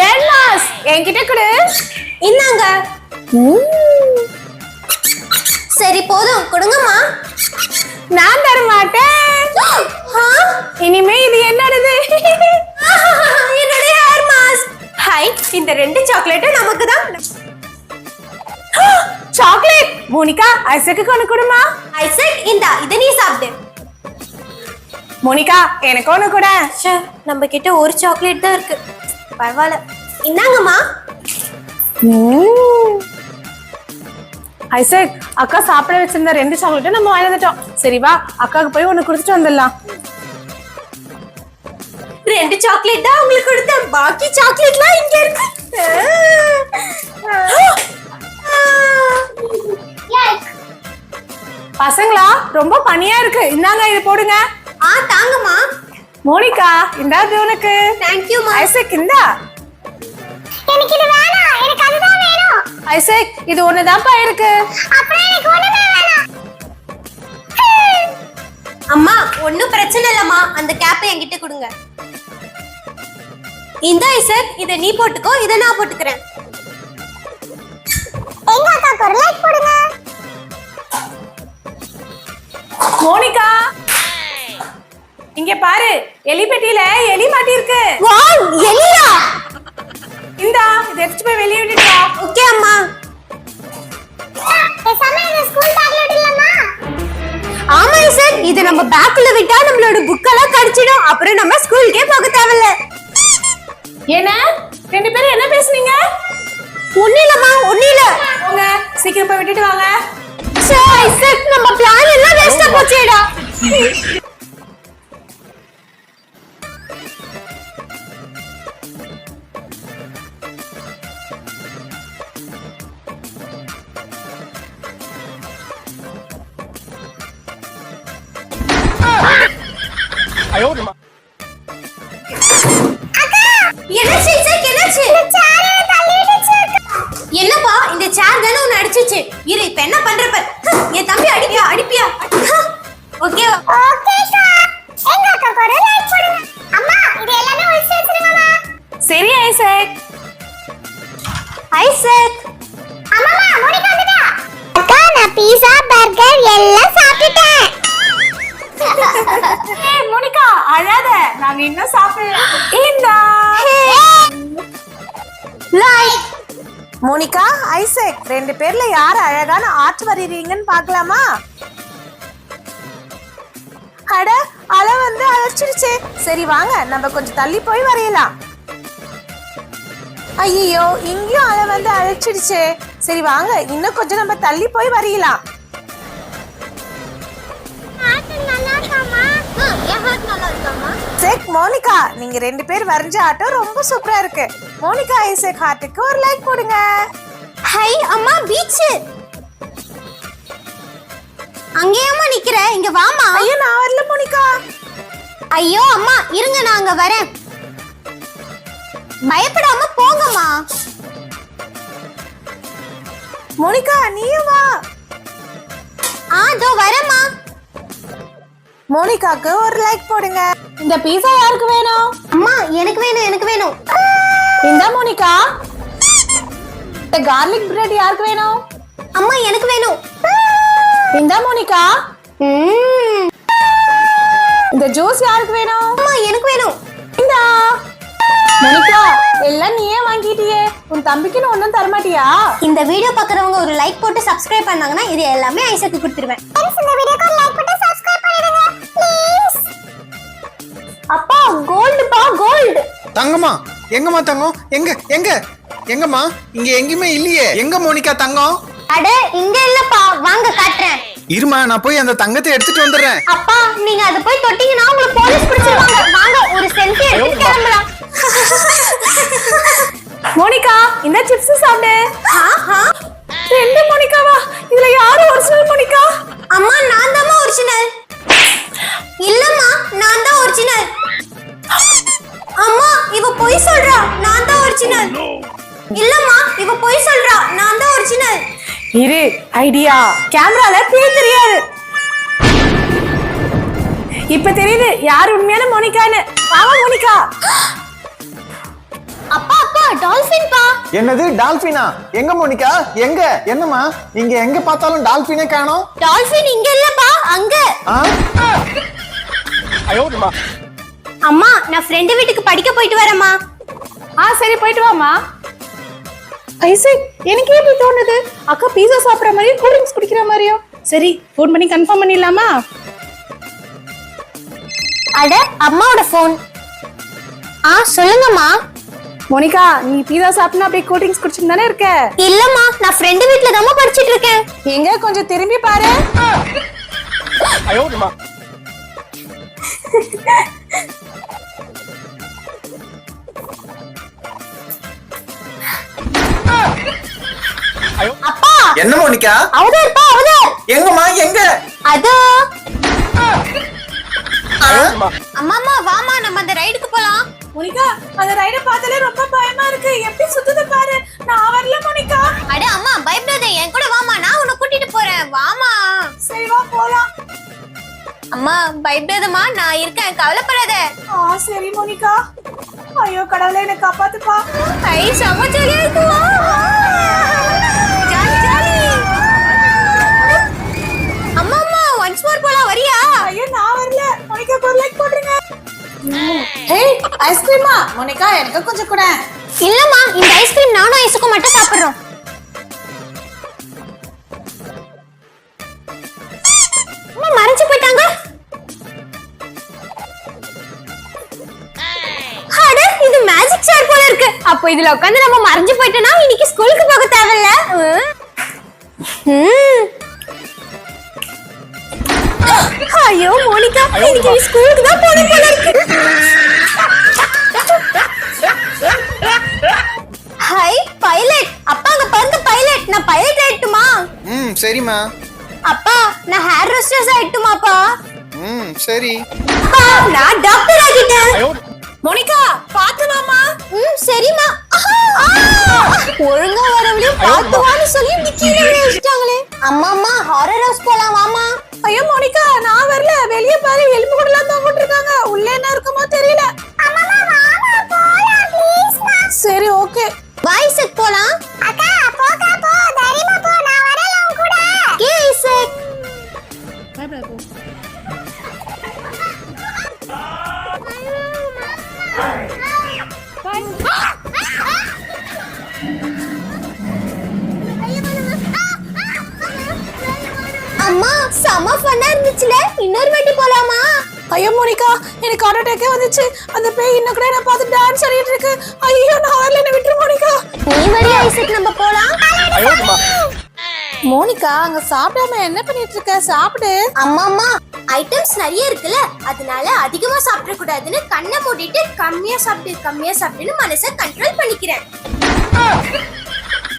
ஏன்னா என்கிட்ட கொடு. இந்தாங்க. சரி போதும், கொடுங்கம்மா. நான் தர மாட்டேன். இனிமே இது என்னது? என்னுடைய ஹேர் மாஸ்க். ஹை, இந்த 2 சாக்லேட்டும் நமக்கு தான். சாக்லேட். மோனிகா, ஐசக்கு ஒன்று கொடுமா. ஐசக், இந்தா, இதை நீ சாப்பிடு. மோனிகா, எனக்கு ஒன்று கூட. நம்ம கிட்ட ஒரு சாக்லேட் தான் இருக்கு. பரவாயில்ல, இந்தாங்கம்மா. ஐசக், அக்கா சாப்பிட வச்சிருந்த 2 சாக்லேட்டும் நம்ம வாங்கி வந்துட்டோம். சரி வா, அக்காவுக்கு போய் ஒன்று கொடுத்துட்டு வந்துடலாம். 2 சாக்லேட் தான் உங்களுக்கு கொடுத்தேன். பாக்கி சாக்லேட்லாம் இங்க இருக்கு. பசங்களா, ரொம்ப பனியா இருக்கு. இந்தாங்க, இது போடுங்க. தாங்கம்மா. மோனிகா, இந்தா இது உனக்கு. தேங்க் யூ மா. ஐசக், இந்தா. எனக்கு இது வேணாம், எனக்கு அதுதான் வேணும். ஐசக், இது ஒண்ணுதான்ப்பா இருக்கு. அப்புறம் எனக்கு ஒண்ணுமே வேணாம். அம்மா, ஒண்ணும் பிரச்சனை இல்லம்மா. அந்த கேப்பை என்கிட்ட கொடுங்க. இந்த ஐசக், இத நீ போட்டுக்கோ, இத நான் போட்டுக்கிறேன். எங்க அக்காக்கு ஒரு லைக் போடுங்க. மோனிகா, இங்க பாரு, எலி பெட்டியில எலி மாட்டி இருக்கு. வாவ், எலியா? இந்தா, இத எடுத்து போய் வெளிய விட்டுடா. ஓகே அம்மா. பேசாம இந்த ஸ்கூல் பேக்ல விடலாமா? ஆமா ஐசக், இது நம்ம பேக்ல விட்டா நம்மளோட புக்கெல்லாம் கடிச்சிடும். அப்புறம் நம்ம ஸ்கூலுக்கே போக தேவையில்ல. என்ன 2 பேரும் என்ன பேசுனீங்க? ஒண்ணு இல்லம்மா, ஒண்ணு இல்ல. போங்க, சீக்கிரம் போய் விட்டுட்டு வாங்க. ஐசக், நம்ம பிளான் எல்லாம் வேஸ்டா போச்சேடா. என்னப்பா, இந்த சேர் தானே உன்னை அடிச்சிச்சு. இரு, இப்ப என்ன பண்றப்ப? என் தம்பி அடிப்பியா? ஓகே ஓகேக்கா. எங்க அக்காக்கு ஒரு லைக் போடுங்க. அம்மா, இது எல்லாமே ஒளிச்சு வச்சிருங்கம்மா. சரி ஐசக். ஐசக், அம்மா, மோனிகா வந்துட்டா. அக்கா, நான் பீஸா, பர்கர் எல்லாம் சாப்பிட்டேன். ஏய் மோனிகா, அழாத, நாங்க இன்னும் சாப்பிடல. இந்தா லைக். மோனிகா, ஐசக் 2 பேர்ல யார் அழகான ஆர்ட் வரையறீங்கன்னு பார்க்கலாமா? அட, அலை வந்து அழைச்சிடுச்சு. சரி வாங்க, நம்ம கொஞ்சம் தள்ளி போய் வரையலாம். ஐயோ, இங்கேயும் அலை வந்து அழைச்சிடுச்சு. சரி வாங்க, இன்னும் கொஞ்சம் நம்ம தள்ளி போய் வரையலாம். மோனிகா, நீங்க 2 பேர் வரைஞ்ச ஆட்டம் ரொம்ப சூப்பரா இருக்கு. மோனிகா, ஐசக் ஹார்ட்டுக்கு ஒரு லைக் போடுங்க. ஹை அம்மா, பீச். அங்கேயேம்மா நிக்கிற, இங்க வாமா. ஐயோ, நான் வரல மோனிகா. ஐயோ அம்மா, இருங்க, நான் அங்க வரேன். பயப்படாம போங்கம்மா. மோனிகா, நீயும் வா. இதோ வரேம்மா. மோனிகாக்கு ஒரு லைக் போடுங்க. இந்த பீஸா யாருக்கு வேணும்? அம்மா, எனக்கு வேணும், எனக்கு வேணும். இந்த மோனிகா, இந்த garlic bread யாருக்கு வேணும்? அம்மா, எனக்கு வேணும். இந்த மோனிகா, இந்த ஜூஸ் யாருக்கு வேணும்? அம்மா, எனக்கு வேணும். இந்த மோனிகா, எல்லாம் நீயே வாங்கிட்டியே, உன் தம்பிக்குன்னு ஒன்னும் தரமாட்டியா? இந்த வீடியோ பார்க்கறவங்க ஒரு லைக் போட்டு சப்ஸ்கிரைப் பண்ணாங்கன்னா இது எல்லாமே ஐசக்கு கொடுத்துருவேன். இந்த வீடியோக்கு ஒரு லைக் போட்டு சப்ஸ்கிரைப் பண்ணிடுங்க ப்ளீஸ். அப்பா, கோல்ட் பா, கோல்ட். தங்கம்மா, எங்கம்மா தங்கம்? எங்கம்மா? இங்க எங்கயுமே இல்லையே. எங்க மோனிகா தங்கம்? அட, இங்க இல்லப்பா, வாங்க காட்டுறேன். இருமா, நான் போய் அந்த தங்கத்தை எடுத்துட்டு வந்துடுறேன். அப்பா, நீங்க அத போய் தொட்டீங்கன்னா உங்களுக்கு போலீஸ் பிடிச்சிடுவாங்க. வாங்க, ஒரு செல்ஃபி எடுத்து கிளம்பலாம். மோனிகா, இந்த சிப்ஸ் சாப்பிடு. 2 மோனிகாவா? இதுல யாரு ஒரிஜினல் மோனிகா? அம்மா, நான் தான் ஒரிஜினல். இல்லம்மா, நான் தான் ஒரிஜினல். அம்மா, இவ பொய் சொல்றா. நான் தான் ஒரிஜினல். இல்லம்மா, இவ பொய் சொல்றா. நான் தான் ஒரிஜினல். இரு, ஐடியா. கேமரால பேர் தெரியாது. இப்ப தெரியுது யார் உண்மையான மோனிகான்னு. ஆமா மோனிகா. டால்பின் பா. என்னது டால்பினா? எங்க மோனிகா எங்க? என்னம்மா இங்க எங்க பார்த்தாலும் டால்பினே காணோம். டால்பின் இங்க இல்லப்பா, அங்க. ஆ? அம்மா நான் ஃப்ரெண்ட் வீட்டுக்கு படிக்க போயிட்டு வரேம்மா. சரி போயிட்டு வாமா. ஐசக், எனக்கு எப்படி தோணுது அக்கா பீஸா சாப்பிடுற மாதிரியும் கூல் ட்ரிங்க்ஸ் குடிக்கிற மாதிரியும். சரி ஃபோன் பண்ணி கன்ஃபார்ம் பண்ணிடலாமா? அட அம்மாவோட ஃபோன். சொல்லுங்கம்மா. மோனிகா, நீ பீஸா சாப்பிட்டு அப்படியே கூல் ட்ரிங்க்ஸ் குடிச்சுட்டு தானே இருக்க? இல்லம்மா, நான் ஃப்ரெண்ட் வீட்ல தான் படிச்சிட்டு இருக்கேன். எங்க கொஞ்சம் திரும்பி பாரு. அப்பா என்ன மோனிகா? அவதேர்ப்பா, அவதேர். எங்கம்மா எங்க? அதோ. அம்மா வாமா, நம்ம அந்த ரைடுக்கு போலாம். மோனிகா, அந்த ரைட பார்த்தாலே ரொம்ப பயமா இருக்கு. எப்படி சுத்துது பாரு. நான் வரல மோனிகா. அட அம்மா பயப்படாத, என் கூட வாமா, நான் உன்னை கூட்டிட்டு போறேன். வாமா. சரி வா போலாம். அம்மா பயப்படாதம்மா, நான் இருக்கேன், கவலைப்படாத. சரி மோனிகா. ஐயோ கடவுளே, என்ன காப்பாத்துப்பா. ஐ செம ஜாலியா இருக்கு. வா ஜாலி ஜாலி. அம்மா ஒன்ஸ் மோர் போலாம், வரியா? ஐயோ நான் வரல. மோனிகா ஒரு லைக் போடுங்க. ஏய் ஐஸ்கிரீமா? மோனிகா எனக்கு கொஞ்சம் கூட. இல்லம்மா, இந்த ஐஸ்கிரீம் நானும் ஐசுக்கும் மட்டும் சாப்பிடுறோம். அம்மா மறைஞ்சு போயிட்டாங்க. அட இது மேஜிக் சேர் போல இருக்கு. அப்போ இதுல உட்கார்ந்து நம்ம மறைஞ்சு போயிட்டோம்னா இன்னைக்கு ஸ்கூலுக்கு போக தேவையில்ல. ஐயோ மோனிகா, இன்னைக்கு நீ ஸ்கூலுக்கு தான் போகணும் போல இருக்கு. High pilot. அப்பா அங்க பாருங்க பைலட். நான் பைலட் ஆயிட்டுமா? சரிம்மா. அப்பா நான் ஹேர் ரோஸ்டர்ஸ் ஆயிட்டுமாப்பா? சரி. நான் டாக்டர் ஆகிட்டேன். மோனிகா பாத்து வாமா. சரிமா. ஒழுங்கா வரவளையும் பார்த்து வான்னு சொல்லி கீழே வச்சிட்டாங்களே. அம்மா ஹாரர் ஹவுஸ் போலாம் வாமா. ஐயோ மோனிகா நான் வரல. வெளிய பாரு, எலும்பு கூடலாம் தொங்கிட்டு இருக்காங்க. உள்ள என்ன இருக்குமோ தெரியல. சரி ஓகே. ஐசக் போலாம். அக்கா போகா போ, தைரியமா போ, நான் வரல உன் கூட. ஏ ஐசக். அம்மா செம ஃபன்னா இருந்துச்சுல, இன்னொரு வாட்டி போலாமா? ஐயோ மோனிகா, எனக்கு ஹார்ட் அட்டாக்கே வந்துச்சு. அந்த பேய் இன்னும் கூட என்ன பார்த்து டான்ஸ் ஆடிட்டு இருக்கு. ஐயோ நான் வரல, என்ன விட்டுரு மோனிகா. நீ வரி ஐசக், நம்ம போலாம். மோனிகா அங்க சாப்பிடாம என்ன பண்ணிட்டு இருக்க? சாப்பிடு. அம்மா ஐட்டம்ஸ் நிறைய இருக்குல்ல, அதனால அதிகமா சாப்பிட கூடாதுன்னு கண்ணை மூடிட்டு கம்மியா சாப்பிட்டுன்னு மனசை கண்ட்ரோல் பண்ணிக்கிறேன்.